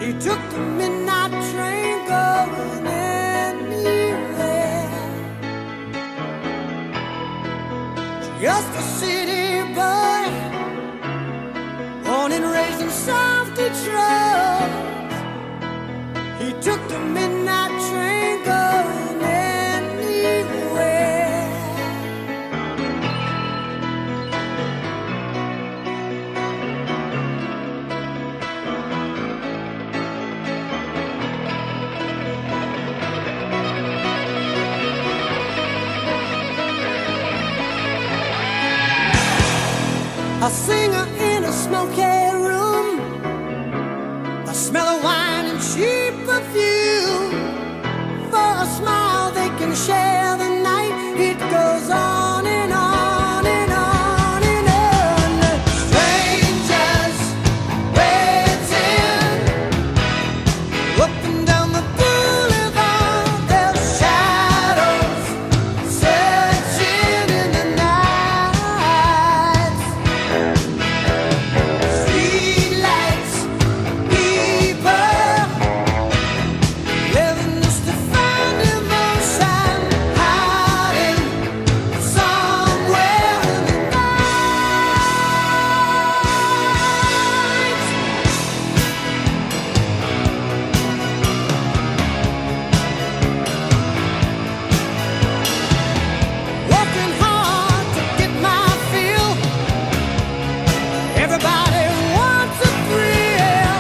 He took the midnight train going anywhere. Just a city boy, born and raised in South Detroit. He took the midnight train going anywhere. A singer in a smoky room, the smell of wine and cheap perfume. For a smile they can share the night. It goes on and on and on and on. Strangers waiting up and down the boulevard, their shadows searching in the night. Streetlights, people living just to find emotion, hiding somewhere in the night. Working hard to get my fill. Everybody wants a thrill.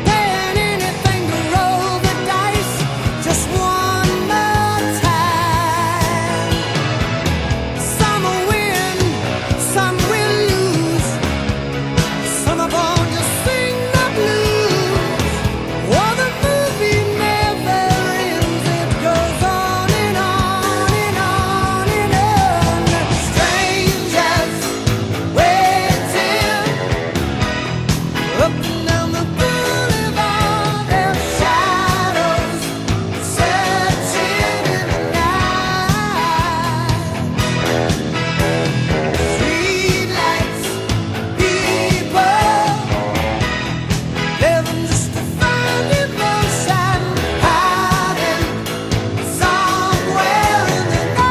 Paying anything to roll the dice just one more time. Some will win, some will lose. Some are born to sing the blues. Oh, the movie never ends. It goes on and on and on and on. Strangers waiting up and down the boulevard, their shadows searching in the night. Streetlights, people living just to find emotion, hiding somewhere in the night.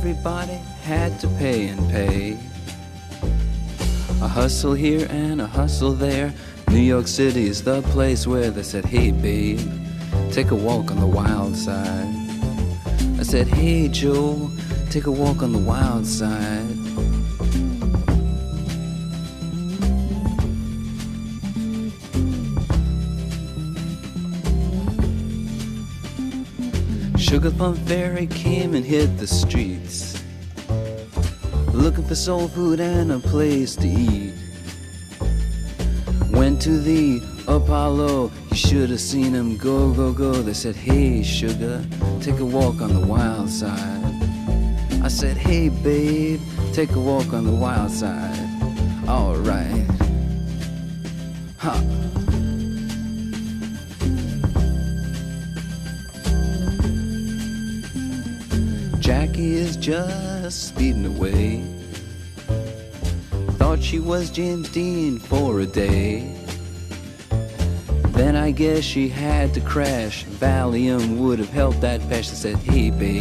everybody had to pay and pay. A hustle here and a hustle there. New York City is the place where they said, hey babe, take a walk on the wild side. I said, hey Joe, take a walk on the wild side. Sugar Plum Fairy came and hit the streets, looking for soul food and a place to eat. Went to the Apollo, you should have seen him go, go, go. They said, hey sugar, take a walk on the wild side. I said, hey babe, take a walk on the wild side. Alright. Ha. Jackie is just speeding away. Thought she was James Dean for a day. Then I guess she had to crash. Valium would have helped that patch. I said, hey babe,